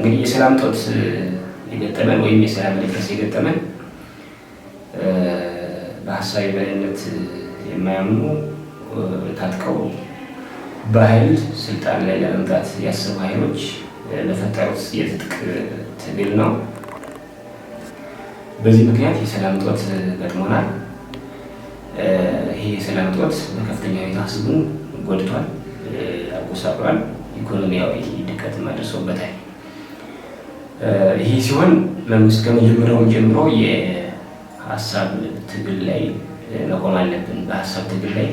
እንግዲህ የሰላም እጦት የገጠመን ወይም የሰላም መደፍረስ የገጠመን በሀሳብ የበላይነት የማያምኑ ታጥቀው በኃይል ስልጣን ላይ ለመምጣት ያሰቡ ኃይሎች ለፈጠሩት የትጥቅ ትግል ነው። በዚህ ምክንያት የሰላም እጦት ገጥሞናል። ይሄ የሰላም እጦት በከፍተኛ ሁኔታ ህዝቡን ጎድቷል፣ አጎሳቅሏል፣ ኢኮኖሚያዊ ድቀትም አድርሶበታል። ይህ ሲሆን መንግስት ከመጀመሪያውም ጀምሮ የሀሳብ ትግል ላይ መቆም አለብን፣ በሀሳብ ትግል ላይ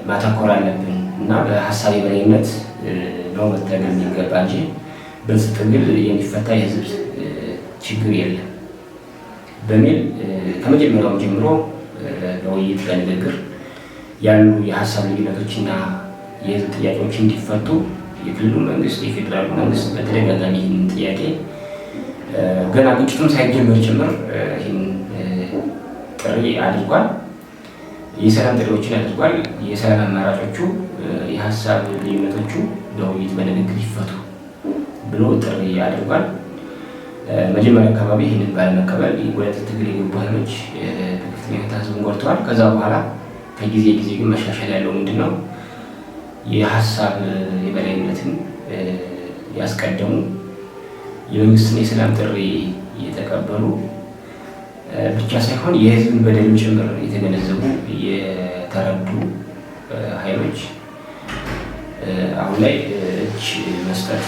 ማተኮር አለብን እና በሀሳብ የበላይነት ነው መታገል የሚገባ እንጂ በዚህ ትግል የሚፈታ የህዝብ ችግር የለም በሚል ከመጀመሪያውም ጀምሮ በውይይት በንግግር ያሉ የሀሳብ ልዩነቶችና የህዝብ ጥያቄዎች እንዲፈቱ የክልሉ መንግስት የፌዴራሉ መንግስት በተደጋጋሚ ይህን ጥያቄ ገና ግጭቱም ሳይጀመር ጭምር ይህን ጥሪ አድርጓል። የሰላም ጥሪዎችን አድርጓል። የሰላም አማራጮቹ የሀሳብ ልዩነቶቹ በውይይት በንግግር ይፈቱ ብሎ ጥሪ አድርጓል። መጀመሪያ አካባቢ ይህንን ባለመቀበል ወደ ትግል የገቡ ኃይሎች በከፍተኛ ሁኔታ ህዝቡን ጎድተዋል። ከዛ በኋላ ከጊዜ ጊዜ ግን መሻሻል ያለው ምንድን ነው? የሀሳብ የበላይነትን ያስቀደሙ የመንግስትን የሰላም ጥሪ የተቀበሉ ብቻ ሳይሆን የህዝብን በደልም ጭምር የተገነዘቡ የተረዱ ኃይሎች አሁን ላይ እጅ መስጠት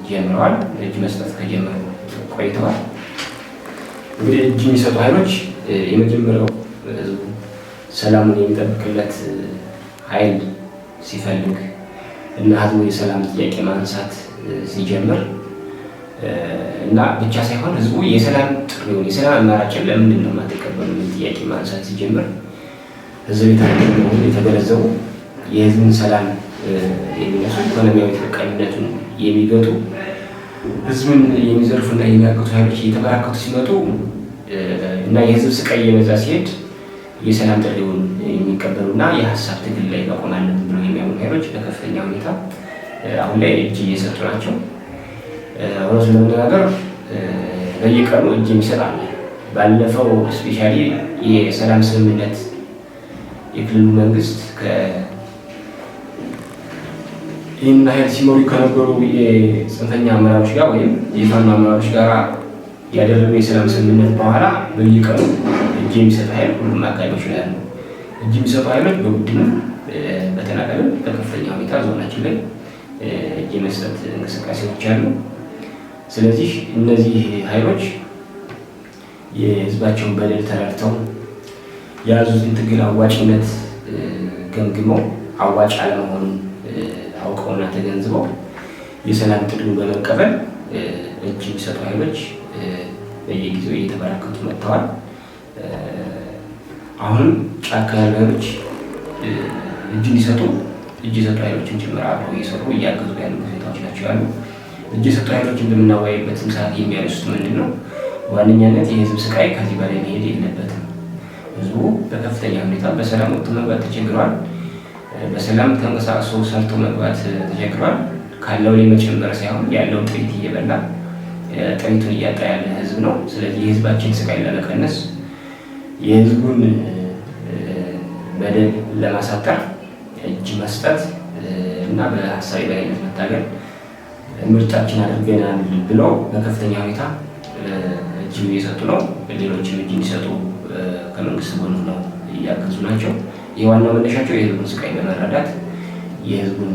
ጀምረዋል። እጅ መስጠት ከጀመሩ ቆይተዋል። እንግዲህ እጅ የሚሰጡ ኃይሎች የመጀመሪያው ህዝቡ ሰላሙን የሚጠብቅለት ኃይል ሲፈልግ እና ህዝቡ የሰላም ጥያቄ ማንሳት ሲጀምር እና ብቻ ሳይሆን ህዝቡ የሰላም ጥሪውን የሰላም አማራጭን ለምንድን ነው የማትቀበሉ ጥያቄ ማንሳት ሲጀምር ህዝብ የተገነዘቡ የተገነዘቡ የህዝብን ሰላም የሚነሱ ኢኮኖሚያዊ ተጠቃሚነቱን የሚገጡ ህዝብን የሚዘርፉና የሚያግቱ ኃይሎች እየተበራከቱ ሲመጡ እና የህዝብ ስቃይ እየበዛ ሲሄድ የሰላም ጥሪውን የሚቀበሉና የሀሳብ ትግል ላይ መቆም አለብን ብለው የሚያምኑ ኃይሎች በከፍተኛ ሁኔታ አሁን ላይ እጅ እየሰጡ ናቸው። እውነቱን ለመነጋገር በየቀኑ እጅ የሚሰጣል። ባለፈው ስፔሻሊ የሰላም ስምምነት የክልሉ መንግስት ይህን ኃይል ሲመሩ ከነበሩ የጽንፈኛ አመራሮች ጋር ወይም የፋኖ አመራሮች ጋር ያደረገው የሰላም ስምምነት በኋላ በየቀኑ እጅ የሚሰጥ ኃይል ሁሉም አካባቢዎች ላይ ያሉ እጅ የሚሰጡ ኃይሎች በቡድንም በተናጠልም በከፍተኛ ሁኔታ ዞናችን ላይ እጅ የመስጠት እንቅስቃሴዎች አሉ። ስለዚህ እነዚህ ኃይሎች የህዝባቸውን በደል ተረድተው የያዙትን ትግል አዋጭነት ገምግመው አዋጭ አለመሆኑን አውቀውና ተገንዝበው የሰላም ጥሪውን በመቀበል እጅ የሚሰጡ ኃይሎች በየጊዜው እየተበራከቱ መጥተዋል። አሁንም ጫካ ያሉ ኃይሎች እጅ እንዲሰጡ እጅ የሰጡ ኃይሎችን ጭምር አብረው እየሰሩ እያገዙ ያሉ ሁኔታዎች ናቸው ያሉ። እጅ የሰጡ ኃይሎችን በምናወያይበትም ሰዓት የሚያነሱት ምንድን ነው? በዋነኛነት የህዝብ ስቃይ ከዚህ በላይ መሄድ የለበትም። ህዝቡ በከፍተኛ ሁኔታ በሰላም ወጥቶ መግባት ተቸግሯል። በሰላም ተንቀሳቅሶ ሰርቶ መግባት ተቸግሯል። ካለው ላይ መጨመር ሳይሆን ያለው ጥሪት እየበላ ጥሪቱን እያጣ ያለ ህዝብ ነው። ስለዚህ የህዝባችን ስቃይ ለመቀነስ የህዝቡን በደል ለማሳጠር እጅ መስጠት እና በሀሳብ የበላይነት መታገል ምርጫችን አድርገናል ብለው በከፍተኛ ሁኔታ እጅ እየሰጡ ነው። ሌሎችም እጅ እንዲሰጡ ከመንግስት ጎን ነው እያገዙ ናቸው። የዋናው መነሻቸው የህዝቡን ስቃይ በመረዳት የህዝቡን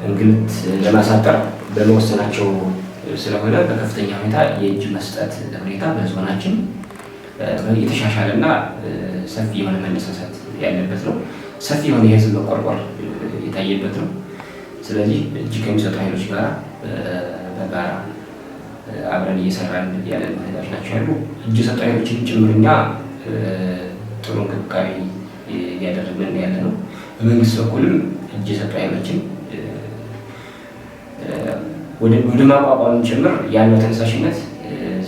እንግልት ለማሳጠር በመወሰናቸው ስለሆነ በከፍተኛ ሁኔታ የእጅ መስጠት ሁኔታ በዞናችን የተሻሻለና ሰፊ የሆነ መነሳሳት ያለበት ነው። ሰፊ የሆነ የህዝብ መቆርቆር የታየበት ነው። ስለዚህ እጅ ከሚሰጡ ኃይሎች ጋር በጋራ አብረን እየሰራን ያለን ሁኔታዎች ናቸው ያሉ። እጅ የሰጡ ኃይሎችን ጭምርኛ ጥሩ እንክብካቤ እያደረግን ያለ ነው። በመንግስት በኩልም እጅ የሰጡ ኃይሎችን ወደ ማቋቋም ጭምር ያለው ተነሳሽነት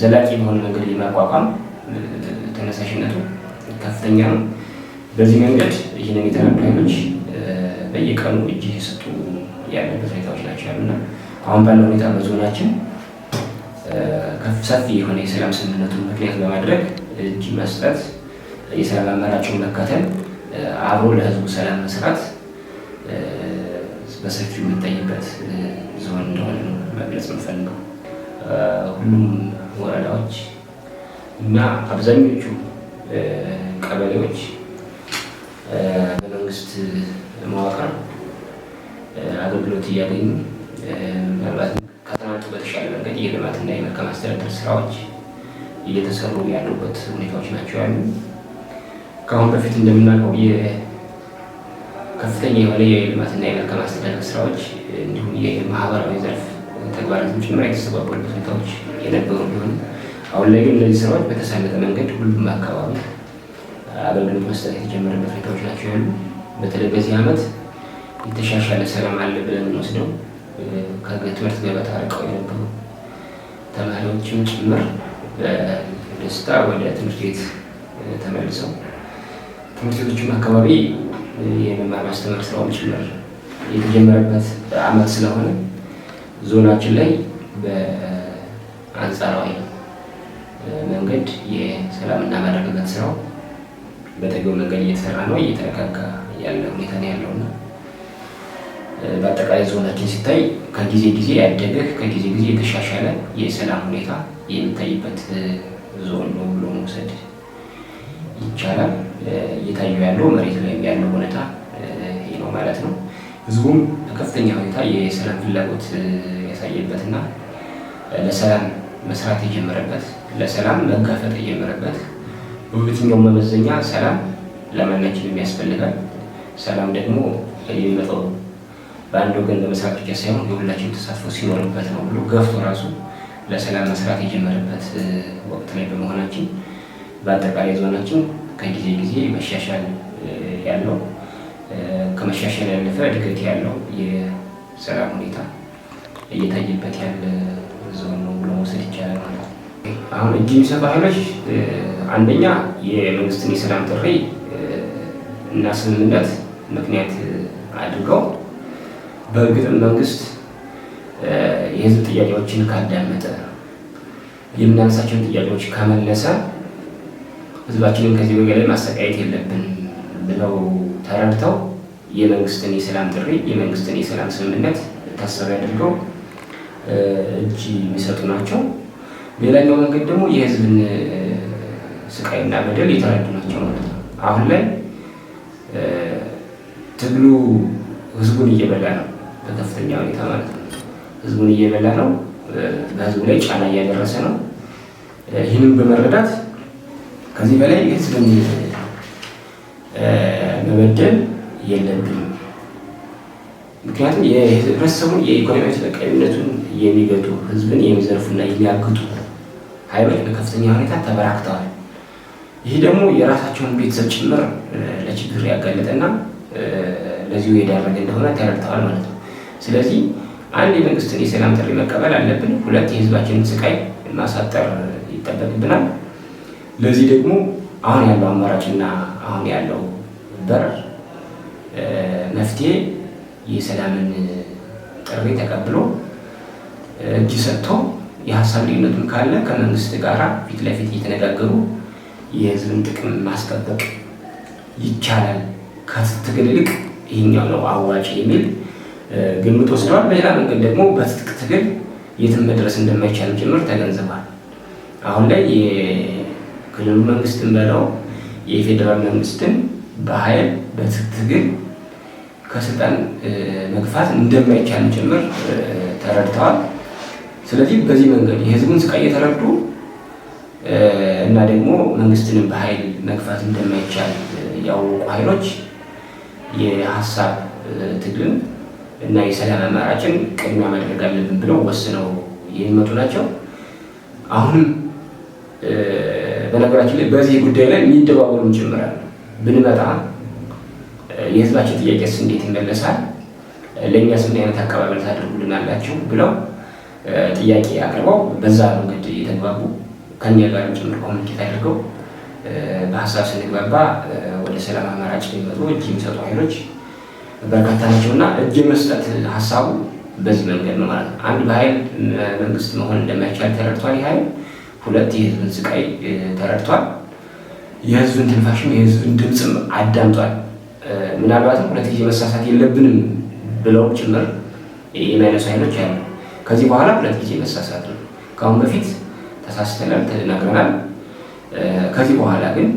ዘላቂ በሆነ መንገድ የማቋቋም ተነሳሽነቱ ከፍተኛ ነው። በዚህ መንገድ ይህንን የተረዱ ኃይሎች በየቀኑ እጅ እየሰጡ ያለበት ሁኔታዎች ናቸው ያሉና አሁን ባለው ሁኔታ በዞናችን ሰፊ የሆነ የሰላም ስምምነቱን ምክንያት በማድረግ እጅ መስጠት፣ የሰላም አማራጭን መከተል፣ አብሮ ለህዝቡ ሰላም መስራት በሰፊው የሚታይበት ዞን እንደሆነ ነው መግለጽ የምፈልገው። ሁሉም ወረዳዎች እና አብዛኞቹ ቀበሌዎች በመንግስት መዋቅር አገልግሎት እያገኙ ምናልባት ከትናንቱ በተሻለ መንገድ የልማትና የመልካም አስተዳደር ስራዎች እየተሰሩ ያሉበት ሁኔታዎች ናቸው ያሉ። ከአሁን በፊት እንደምናውቀው ከፍተኛ የሆነ የልማትና የመልካም አስተዳደር ስራዎች እንዲሁም የማህበራዊ ዘርፍ ተግባራትን ጭምር የተስተጓጎሉበት ሁኔታዎች የነበሩ ቢሆን አሁን ላይ ግን እነዚህ ስራዎች በተሳለጠ መንገድ ሁሉም አካባቢ አገልግሎት መስጠት የተጀመረበት ሁኔታዎች ናቸው ያሉ። በተለይ በዚህ ዓመት የተሻሻለ ሰላም አለ ብለን የምንወስደው ከትምህርት ገበታ ርቀው የነበሩ ተማሪዎችም ጭምር በደስታ ወደ ትምህርት ቤት ተመልሰው ትምህርት ቤቶችም አካባቢ የመማር ማስተማር ስራውን ጭምር የተጀመረበት ዓመት ስለሆነ ዞናችን ላይ በአንጻራዊ መንገድ የሰላምና ማረጋጋት ስራው በተገቢው መንገድ እየተሰራ ነው፣ እየተረጋጋ ያለ ሁኔታ ነው ያለውና በአጠቃላይ ዞናችን ሲታይ ከጊዜ ጊዜ ያደገ ከጊዜ ጊዜ የተሻሻለ የሰላም ሁኔታ የሚታይበት ዞን ነው ብሎ መውሰድ ይቻላል። እየታዩ ያለው መሬት ላይ ያለው ሁኔታ ይሄ ነው ማለት ነው። ህዝቡም በከፍተኛ ሁኔታ የሰላም ፍላጎት ያሳየበትና ለሰላም መስራት የጀመረበት፣ ለሰላም መጋፈጥ የጀመረበት በየትኛውም መመዘኛ ሰላም ለማናችንም ያስፈልጋል። ሰላም ደግሞ የሚመጣው በአንድ ወገን በመስራት ብቻ ሳይሆን የሁላችን ተሳትፎ ሲኖርበት ነው ብሎ ገፍቶ ራሱ ለሰላም መስራት የጀመረበት ወቅት ላይ በመሆናችን በአጠቃላይ ዞናችን ከጊዜ ጊዜ መሻሻል ያለው ከመሻሻል ያለፈ እድገት ያለው የሰላም ሁኔታ እየታየበት ያለ ዞን ነው ብሎ መውሰድ ይቻላል ማለት ነው። አሁን እጅ የሚሰጡ ኃይሎች አንደኛ የመንግስትን የሰላም ጥሪ እና ስምምነት ምክንያት አድርገው በእርግጥም መንግስት የህዝብ ጥያቄዎችን ካዳመጠ የምናነሳቸውን ጥያቄዎች ከመለሰ ህዝባችንን ከዚህ በላይ ማሰቃየት የለብን ብለው ተረድተው የመንግስትን የሰላም ጥሪ የመንግስትን የሰላም ስምምነት ታሳቢ አድርገው እጅ የሚሰጡ ናቸው። ሌላኛው መንገድ ደግሞ የህዝብን ስቃይና በደል የተረዱ ናቸው ማለት ነው። አሁን ላይ ትግሉ ህዝቡን እየበላ ነው በከፍተኛ ሁኔታ ማለት ነው። ህዝቡን እየበላ ነው፣ በህዝቡ ላይ ጫና እያደረሰ ነው። ይህንን በመረዳት ከዚህ በላይ ህዝብን መበደል የለብንም። ምክንያቱም የህብረተሰቡን የኢኮኖሚ ተጠቃሚነቱን የሚገጡ ህዝብን የሚዘርፉና የሚያግጡ ኃይሎች በከፍተኛ ሁኔታ ተበራክተዋል። ይህ ደግሞ የራሳቸውን ቤተሰብ ጭምር ለችግር ያጋለጠና ለዚሁ የዳረገ እንደሆነ ተረድተዋል ማለት ነው። ስለዚህ አንድ የመንግስትን የሰላም ጥሪ መቀበል አለብን፣ ሁለት የህዝባችንን ስቃይ ማሳጠር ይጠበቅብናል። ለዚህ ደግሞ አሁን ያለው አማራጭና አሁን ያለው በር መፍትሄ የሰላምን ጥሪ ተቀብሎ እጅ ሰጥቶ የሀሳብ ልዩነቱን ካለ ከመንግስት ጋር ፊት ለፊት እየተነጋገሩ የህዝብን ጥቅም ማስጠበቅ ይቻላል። ከትግል ይልቅ ይህኛው ነው አዋጭ የሚል ግምት ወስደዋል። በሌላ መንገድ ደግሞ በትጥቅ ትግል የትም መድረስ እንደማይቻል ጭምር ተገንዝቧል። አሁን ላይ የክልሉ መንግስትን በለው የፌዴራል መንግስትን በኃይል በትጥቅ ትግል ከስልጣን መግፋት እንደማይቻል ጭምር ተረድተዋል። ስለዚህ በዚህ መንገድ የህዝቡን ስቃይ የተረዱ እና ደግሞ መንግስትንም በኃይል መግፋት እንደማይቻል ያወቁ ኃይሎች የሀሳብ ትግልን እና የሰላም አማራጭን ቅድሚያ ማድረግ አለብን ብለው ወስነው የሚመጡ ናቸው። አሁንም በነገራችን ላይ በዚህ ጉዳይ ላይ የሚደባበሉም ጭምራል። ብንመጣ የህዝባችን ጥያቄስ እንዴት ይመለሳል፣ ለእኛስ ምን አይነት አቀባበል ታደርጉልናላችሁ ብለው ጥያቄ አቅርበው በዛ መንገድ የተግባቡ ከኛ ጋር ጭምር ኮሚኒኬት አድርገው በሀሳብ ስንግባባ ወደ ሰላም አማራጭ የሚመጡ እጅ የሚሰጡ ኃይሎች በርካታ ናቸው እና እጅ የመስጠት ሀሳቡ በዚህ መንገድ ነው ማለት ነው። አንድ በኃይል መንግስት መሆን እንደማይቻል ተረድቷል። ይህ ኃይል ሁለት የህዝብን ስቃይ ተረድቷል። የህዝብን ትንፋሽም የህዝብን ድምፅም አዳምጧል። ምናልባትም ሁለት ጊዜ መሳሳት የለብንም ብለው ጭምር የሚያነሱ ኃይሎች አሉ። ከዚህ በኋላ ሁለት ጊዜ መሳሳት ነው። ከአሁን በፊት ተሳስተናል፣ ተናግረናል። ከዚህ በኋላ ግን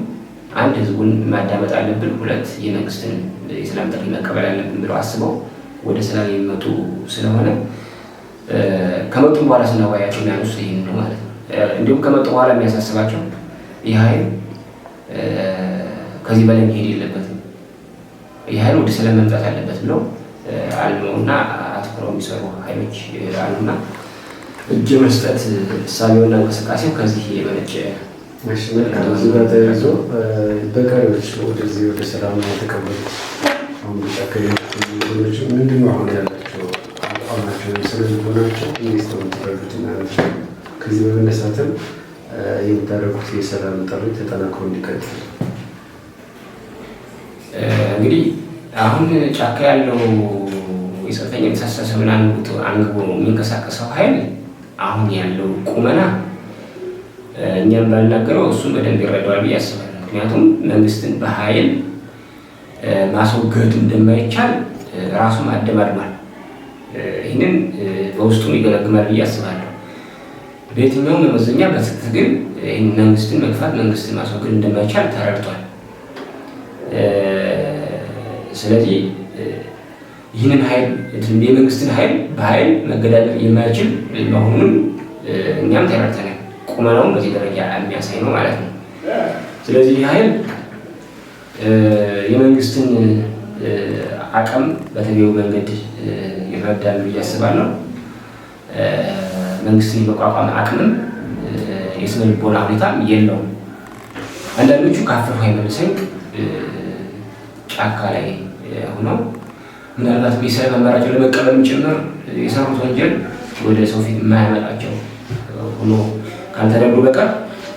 አንድ ህዝቡን ማዳመጥ አለብን፣ ሁለት የመንግስትን የሰላም ጥሪ መቀበል አለብን ብለው አስበው ወደ ሰላም የሚመጡ ስለሆነ ከመጡም በኋላ ስናወያያቸው የሚያነሱ ይህን ነው ማለት ነው። እንዲሁም ከመጡ በኋላ የሚያሳስባቸው ይህ ኃይል ከዚህ በላይ መሄድ የለበትም፣ ይህ ኃይል ወደ ሰላም መምጣት አለበት ብለው አልመውና አትኩረው የሚሰሩ ኃይሎች አሉና እጅ መስጠት እሳቤውና እንቅስቃሴው ከዚህ የመነጨ እዚህ ጋር ተያይዞ በቀሪዎች ወደዚህ ወደ ሰላም የተቀበሉት አሁን ጫካዎች ምንድን ነው አሁን ያላቸው አቋማቸው ስለሆናቸው እንዴት ነው የምትረዱት? ከዚህ በመነሳትም የምታደርጉት የሰላም ጥሪ ተጠናክሮ እንዲቀጥል እንግዲህ አሁን ጫካ ያለው የጽንፈኛ የተሳሰሰብን አንግቦ የሚንቀሳቀሰው ኃይል አሁን ያለው ቁመና እኛም ባልናገረው እሱም በደንብ ይረዳዋል ብዬ አስባለሁ። ምክንያቱም መንግስትን በኃይል ማስወገድ እንደማይቻል ራሱም አደማድሟል። ይህንን በውስጡም ይገመግማል ብዬ አስባለሁ። በየትኛውም መመዘኛ በትክክል ግን ይህን መንግስትን መግፋት መንግስትን ማስወገድ እንደማይቻል ተረድቷል። ስለዚህ ይህንን ኃይል የመንግስትን ኃይል በኃይል መገዳደር የማይችል መሆኑን እኛም ተረድተናል። ቁመናውን በዚህ ደረጃ የሚያሳይ ነው ማለት ነው። ስለዚህ ይህ ኃይል የመንግስትን አቅም በተገቢው መንገድ ይረዳል ብዬ አስባለሁ። መንግስትን የመቋቋም አቅምም የስነ ልቦና ሁኔታም የለውም። አንዳንዶቹ ካፈርሁ አይመልሰኝ ጫካ ላይ ሆነው ምናልባት የሰላም አማራጭ ለመቀበልም ጭምር የሰሩት ወንጀል ወደ ሰው ፊት የማያመጣቸው ሆኖ ካልተረዱ በቀር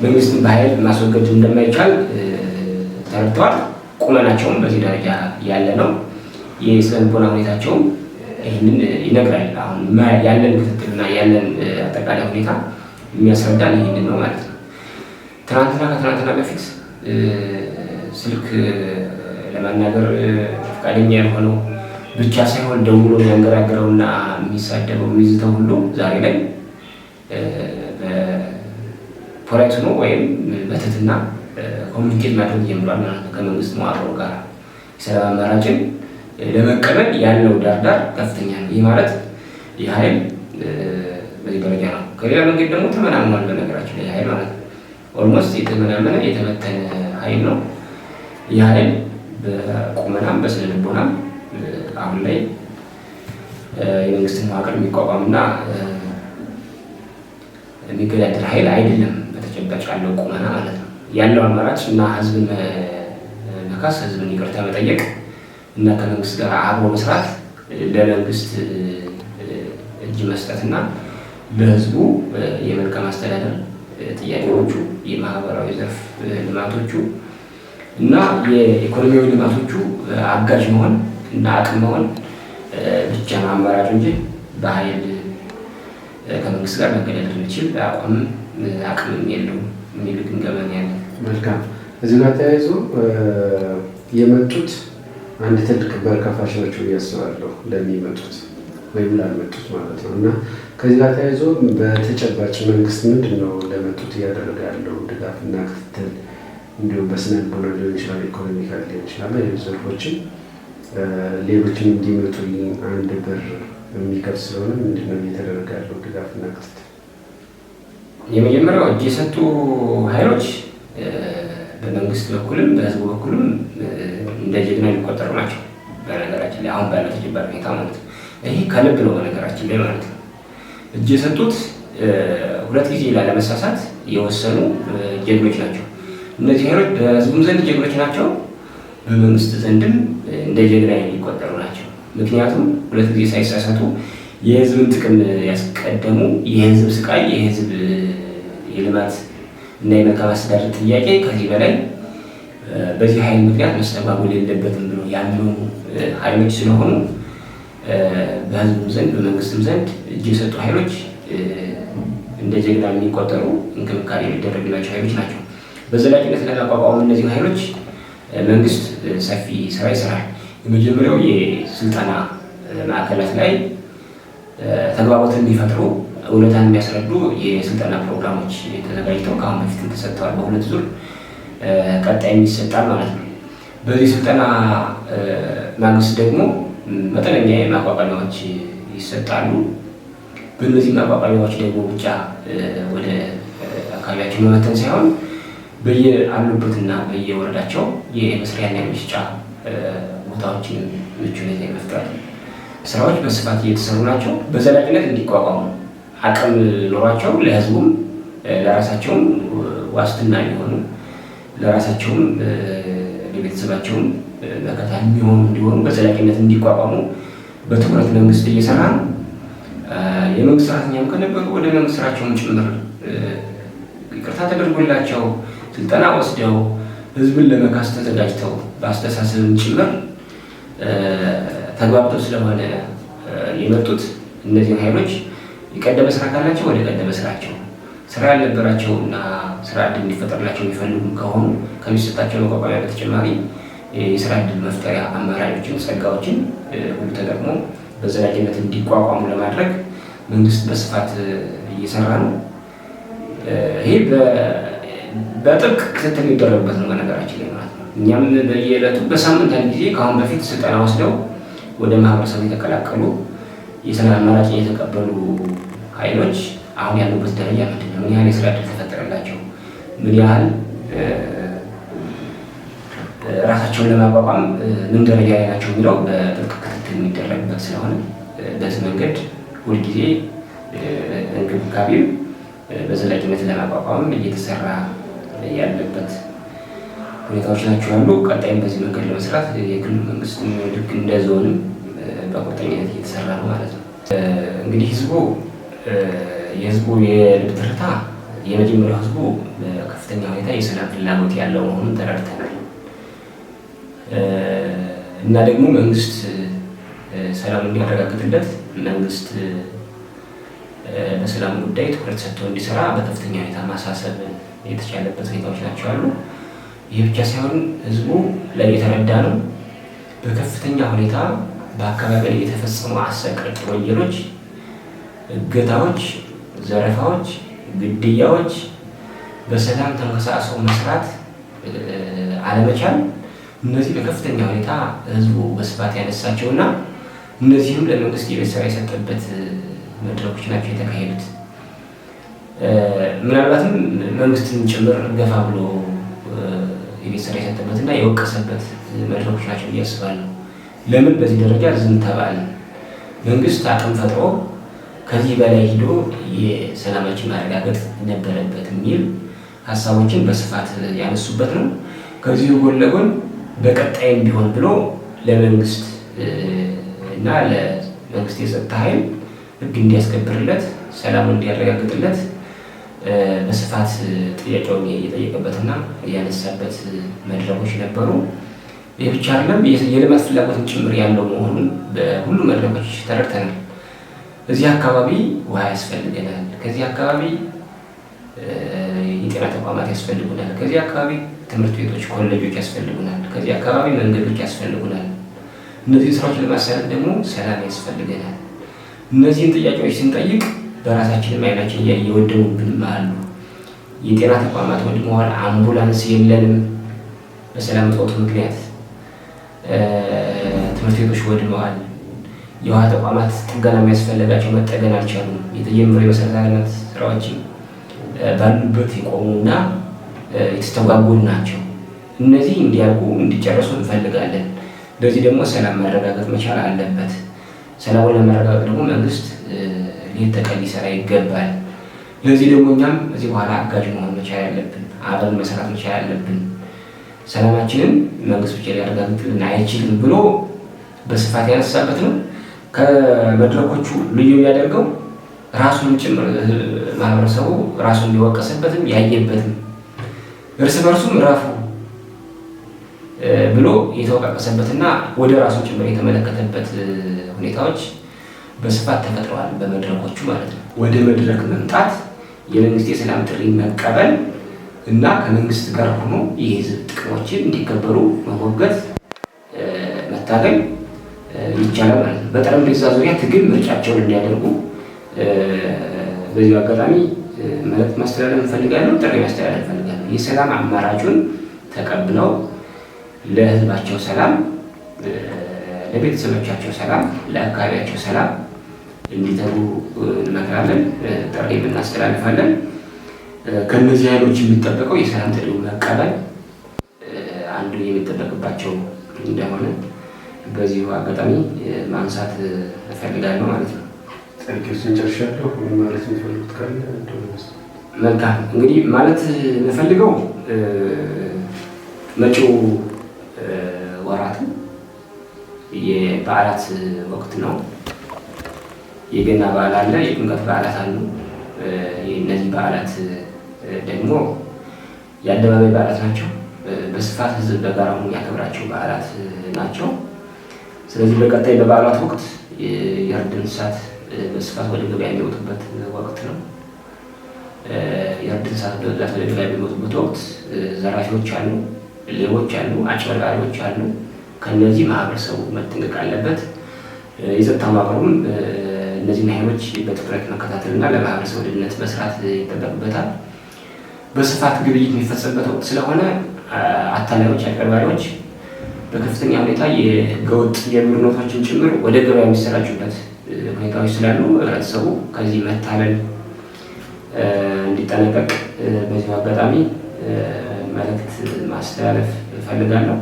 መንግስትን በኃይል ማስወገድ እንደማይቻል ተረድተዋል። ቁመናቸውም በዚህ ደረጃ ያለ ነው። የስነ ልቦና ሁኔታቸውም ይህንን ይነግራል። አሁን ያለን ክትትልና ያለን አጠቃላይ ሁኔታ የሚያስረዳን ይህንን ነው ማለት ነው። ከትናንትና በፊት ስልክ ለማናገር ፈቃደኛ ያልሆነው ብቻ ሳይሆን ደውሎ የሚያንገራግረውና የሚሳደበው የሚዝተው ሁሉ ዛሬ ላይ በፖላይት ሆኖ ወይም በትህትና ኮሚኒኬት ማድረግ ጀምሯል ማለት ነው። ከመንግስት መዋቅሩ ጋር የሰላም አማራጭን ለመቀበል ያለው ዳርዳር ከፍተኛ ነው። ይህ ማለት ይህ ኃይል በዚህ ደረጃ ነው። ከሌላ መንገድ ደግሞ ተመናምኗል። በነገራችን ላይ ይህ ኃይል ማለት ነው ኦልሞስት የተመናመነ የተመተነ ኃይል ነው። ይህ ኃይል በቁመናም በስነ ልቦናም አሁን ላይ የመንግስትን መዋቅር የሚቋቋምና የሚገዳደር ኃይል አይደለም። በተጨባጭ ያለው ቁመና ማለት ነው ያለው አማራጭ እና ህዝብን መካስ፣ ህዝብን ይቅርታ መጠየቅ እና ከመንግስት ጋር አብሮ መስራት፣ ለመንግስት እጅ መስጠትና ለህዝቡ የመልካም አስተዳደር ጥያቄዎቹ፣ የማህበራዊ ዘርፍ ልማቶቹ እና የኢኮኖሚያዊ ልማቶቹ አጋዥ መሆን እና አቅም መሆን ብቻ ነው አማራጭ እንጂ በኃይል ከመንግስት ጋር መገዳደር የሚችል አቅምም የለውም የሚል ግምገማ ያለ። መልካም። እዚህ ጋር ተያይዞ የመጡት አንድ ትልቅ በር ከፋሽ ናቸው እያስባለሁ ለሚመጡት ወይም ላልመጡት ማለት ነው። እና ከዚህ ጋር ተያይዞ በተጨባጭ መንግስት ምንድን ነው ለመጡት እያደረገ ያለው ድጋፍና ክትትል እንዲሁም በስነ ልቦና ሊሆን ይችላል፣ ኢኮኖሚካል ሊሆን ይችላል፣ ሌሎች ዘርፎችን ሌሎችን እንዲመጡ አንድ በር የሚከፍት ስለሆነ ምንድን ነው እየተደረገ ያለው ድጋፍና ክትትል? የመጀመሪያው እጅ የሰጡ ኃይሎች በመንግስት በኩልም በህዝቡ በኩልም እንደ ጀግና የሚቆጠሩ ናቸው። በነገራችን ላይ አሁን ባለው ተጨባጭ ሁኔታ ማለት ነው። ይሄ ከልብ ነው በነገራችን ላይ ማለት ነው። እጅ የሰጡት ሁለት ጊዜ ላለመሳሳት የወሰኑ ጀግኖች ናቸው። እነዚህ ኃይሎች በህዝቡም ዘንድ ጀግኖች ናቸው፣ በመንግስት ዘንድም እንደ ጀግና የሚቆጠሩ ናቸው። ምክንያቱም ሁለት ጊዜ ሳይሳሳቱ የህዝብን ጥቅም ያስቀደሙ፣ የህዝብ ስቃይ፣ የህዝብ የልማት እና የመልካም አስተዳደር ጥያቄ ከዚህ በላይ በዚህ ኃይል ምክንያት መስተጓጎል የለበትም ብሎ ያመኑ ኃይሎች ስለሆኑ በህዝቡም ዘንድ በመንግስትም ዘንድ እጅ የሰጡ ኃይሎች እንደ ጀግና የሚቆጠሩ እንክብካቤ የሚደረግላቸው ኃይሎች ናቸው። በዘላቂነት ለማቋቋም እነዚህ ኃይሎች መንግስት ሰፊ ስራ ይሰራል። የመጀመሪያው የስልጠና ማዕከላት ላይ ተግባቦትን የሚፈጥሩ እውነታን የሚያስረዱ የስልጠና ፕሮግራሞች ተዘጋጅተው ከአሁን በፊት ተሰጥተዋል። በሁለት ዙር ቀጣይ ይሰጣል ማለት ነው። በዚህ ስልጠና ማግስት ደግሞ መጠነኛ ማቋቋሚያዎች ይሰጣሉ። በእነዚህ ማቋቋሚያዎች ደግሞ ብቻ ወደ አካባቢያቸው መበተን ሳይሆን በየአሉበትና በየወረዳቸው የመስሪያና የመስጫ ቦታዎችን ምቹ ሁኔታ የመፍጠር ስራዎች በስፋት እየተሰሩ ናቸው። በዘላቂነት እንዲቋቋሙ አቅም ኖሯቸው ለህዝቡም ለራሳቸውም ዋስትና የሚሆኑ ለራሳቸውም ለቤተሰባቸውም መከታ የሚሆኑ እንዲሆኑ በዘላቂነት እንዲቋቋሙ በትኩረት መንግስት እየሰራ ነው። የመንግስት ሰራተኛም ከነበሩ ወደ መንግስት ስራቸውን ጭምር ይቅርታ ተደርጎላቸው ስልጠና ወስደው ህዝብን ለመካስ ተዘጋጅተው በአስተሳሰብም ጭምር ተግባብተው ስለሆነ የመጡት እነዚህ ኃይሎች የቀደመ ስራ ካላቸው ወደ ቀደመ ስራቸው፣ ስራ ያልነበራቸው እና ስራ እድል እንዲፈጠርላቸው የሚፈልጉ ከሆኑ ከሚሰጣቸው መቋቋሚያ በተጨማሪ የስራ እድል መፍጠሪያ አማራጮችን፣ ጸጋዎችን ሁሉ ተጠቅሞ በዘላቂነት እንዲቋቋሙ ለማድረግ መንግስት በስፋት እየሰራ ነው። ይሄ በጥብቅ ክትትል የሚደረግበት ነው በነገራችን ላይ ማለት ነው። እኛም በየዕለቱ በሳምንት አንድ ጊዜ ከአሁን በፊት ስልጠና ወስደው ወደ ማህበረሰቡ የተቀላቀሉ የስራ አማራጭ የተቀበሉ ኃይሎች አሁን ያሉበት ደረጃ ምንድን ነው? ምን ያህል የስራ እድል ተፈጠረላቸው? ምን ያህል ራሳቸውን ለማቋቋም ምን ደረጃ ላይ ናቸው የሚለው በጥብቅ ክትትል የሚደረግበት ስለሆነ በዚህ መንገድ ሁልጊዜ እንክብካቤው በዘላቂነት ለማቋቋም እየተሰራ ያለበት ሁኔታዎች ናቸው ያሉ። ቀጣይም በዚህ መንገድ ለመስራት የክልሉ መንግስት ልክ እንደ ዞንም በቁርጠኝነት እየተሰራ ነው ማለት ነው። እንግዲህ የህዝቡ የልብ ትርታ የመጀመሪያው ህዝቡ በከፍተኛ ሁኔታ የሰላም ፍላጎት ያለው መሆኑን ተረድተናል እና ደግሞ መንግስት ሰላም እንዲያረጋግጥለት መንግስት በሰላም ጉዳይ ትኩረት ሰጥቶ እንዲሰራ በከፍተኛ ሁኔታ ማሳሰብ የተቻለበት ሁኔታዎች ናቸው ያሉ። ይህ ብቻ ሳይሆን ህዝቡ ላይ የተረዳ ነው። በከፍተኛ ሁኔታ በአካባቢ ላይ የተፈጸሙ አሰቃቂ ወንጀሎች፣ እገታዎች፣ ዘረፋዎች፣ ግድያዎች በሰላም ተንቀሳቅሶ መስራት አለመቻል እነዚህ በከፍተኛ ሁኔታ ህዝቡ በስፋት ያነሳቸውና እነዚህም ለመንግስት የቤት ስራ የሰጠበት መድረኮች ናቸው የተካሄዱት። ምናልባትም መንግስትን ጭምር ገፋ ብሎ የቤት ስራ የሰጠበትና የወቀሰበት መድረኮች ናቸው ብዬ አስባለሁ። ለምን በዚህ ደረጃ ዝም ተባለ? መንግስት አቅም ፈጥሮ ከዚህ በላይ ሂዶ የሰላማችን ማረጋገጥ ነበረበት የሚል ሀሳቦችን በስፋት ያነሱበት ነው። ከዚሁ ጎን ለጎን በቀጣይም ቢሆን ብሎ ለመንግስት እና ለመንግስት የጸጥታ ኃይል ህግ እንዲያስከብርለት ሰላሙን እንዲያረጋግጥለት በስፋት ጥያቄውን እየጠየቀበትና ያነሳበት መድረኮች ነበሩ። ይህ ብቻ አይደለም፣ የልማት ፍላጎትን ጭምር ያለው መሆኑን በሁሉ መድረኮች ተረድተናል። እዚህ አካባቢ ውሃ ያስፈልገናል፣ ከዚህ አካባቢ የጤና ተቋማት ያስፈልጉናል፣ ከዚህ አካባቢ ትምህርት ቤቶች፣ ኮሌጆች ያስፈልጉናል፣ ከዚህ አካባቢ መንገዶች ያስፈልጉናል። እነዚህን ስራዎች ለማሳለጥ ደግሞ ሰላም ያስፈልገናል። እነዚህን ጥያቄዎች ስንጠይቅ በራሳችንም አይናችን እያየ የወደሙብንም አሉ። የጤና ተቋማት ወድመዋል። አምቡላንስ የለንም በሰላም እጦቱ ምክንያት። ትምህርት ቤቶች ወድመዋል። የውሃ ተቋማት ጥገና የሚያስፈልጋቸው መጠገን አልቻሉም። የተጀመሩ የመሰረተ ልማት ስራዎችም ባሉበት የቆሙና የተስተጓጎሉ ናቸው። እነዚህ እንዲያልቁ እንዲጨርሱ እንፈልጋለን። ለዚህ ደግሞ ሰላም መረጋገጥ መቻል አለበት። ሰላሙን ለመረጋገጥ ደግሞ መንግስት ሌት ተቀን ሊሰራ ይገባል። ለዚህ ደግሞ እኛም እዚህ በኋላ አጋዥ መሆን መቻል ያለብን፣ አብረን መስራት መቻል ያለብን። ሰላማችንን መንግስት ብቻ ሊያረጋግጥልን አይችልም ብሎ በስፋት ያነሳበት ነው። ከመድረኮቹ ልዩ የሚያደርገው ራሱን ጭምር ማህበረሰቡ ራሱን ሊወቀስበትም ያየበትም እርስ በርሱ ምዕራፉ ብሎ የተወቃቀሰበትና ወደ ራሱ ጭምር የተመለከተበት ሁኔታዎች በስፋት ተፈጥረዋል። በመድረኮቹ ማለት ነው። ወደ መድረክ መምጣት፣ የመንግስት የሰላም ጥሪ መቀበል እና ከመንግስት ጋር ሆኖ የህዝብ ጥቅሞችን እንዲከበሩ መሞገት፣ መታገል ይቻላል ማለት ነው። በጠረጴዛ ዙሪያ ትግል ምርጫቸውን እንዲያደርጉ በዚሁ አጋጣሚ መልዕክት ማስተላለፍ እንፈልጋለሁ፣ ጥሪ ማስተላለፍ እንፈልጋለሁ። የሰላም አማራጩን ተቀብለው ለህዝባቸው ሰላም፣ ለቤተሰቦቻቸው ሰላም፣ ለአካባቢያቸው ሰላም እንዲተጉ እንመክራለን፣ ጥሪ እናስተላልፋለን። ከእነዚህ ኃይሎች የሚጠበቀው የሰላም ጥሪው መቀበል አንዱ የሚጠበቅባቸው እንደሆነ በዚሁ አጋጣሚ ማንሳት እፈልጋለሁ ማለት ነው። ጥያቄዎችን ጨርሻለሁ። ማለት የሚፈልጉት ካለ መልካም። እንግዲህ ማለት የምፈልገው መጪው ወራቱ የበዓላት ወቅት ነው። የገና በዓል አለ፣ የጥምቀት በዓላት አሉ። እነዚህ በዓላት ደግሞ የአደባባይ በዓላት ናቸው። በስፋት ህዝብ በጋራ ሆኖ ያከብራቸው በዓላት ናቸው። ስለዚህ በቀጣይ በበዓላት ወቅት የእርድ እንስሳት በስፋት ወደ ገበያ የሚወጡበት ወቅት ነው። የእርድ እንስሳት በብዛት ወደ ገበያ የሚወጡበት ወቅት ዘራፊዎች አሉ፣ ሌቦች አሉ፣ አጭበርባሪዎች አሉ። ከነዚህ ማህበረሰቡ መጠንቀቅ አለበት። የጸጥታ መዋቅሩም እነዚህን ኃይሎች በትኩረት መከታተልና ለማህበረሰቡ ደህንነት መስራት ይጠበቅበታል። በስፋት ግብይት የሚፈጸምበት ወቅት ስለሆነ አታላዮች፣ አጭበርባሪዎች በከፍተኛ ሁኔታ የህገወጥ የብር ኖቶችን ጭምር ወደ ገበያ የሚሰራጩበት ሁኔታዎች ስላሉ ህብረተሰቡ ከዚህ መታለል እንዲጠነቀቅ በዚሁ አጋጣሚ መልዕክት ማስተላለፍ እፈልጋለሁ።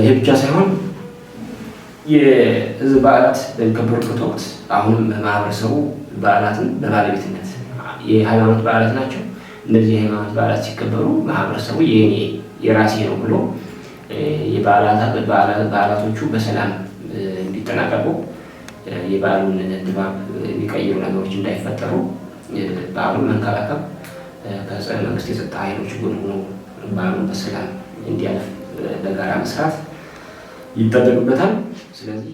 ይህ ብቻ ሳይሆን የህዝብ በዓላት በሚከበሩበት ወቅት አሁንም ማህበረሰቡ በዓላትን በባለቤትነት የሃይማኖት በዓላት ናቸው። እነዚህ የሃይማኖት በዓላት ሲከበሩ ማህበረሰቡ የኔ የራሴ ነው ብሎ በዓላቶቹ በሰላም እንዲጠናቀቁ የበዓሉን ድባብ የሚቀይሩ ነገሮች እንዳይፈጠሩ በዓሉን መንከባከብ፣ ከመንግስት የጸጥታ ኃይሎች ጎን ሆኖ በዓሉን በሰላም እንዲያልፍ በጋራ መስራት ይጠበቅበታል። ስለዚህ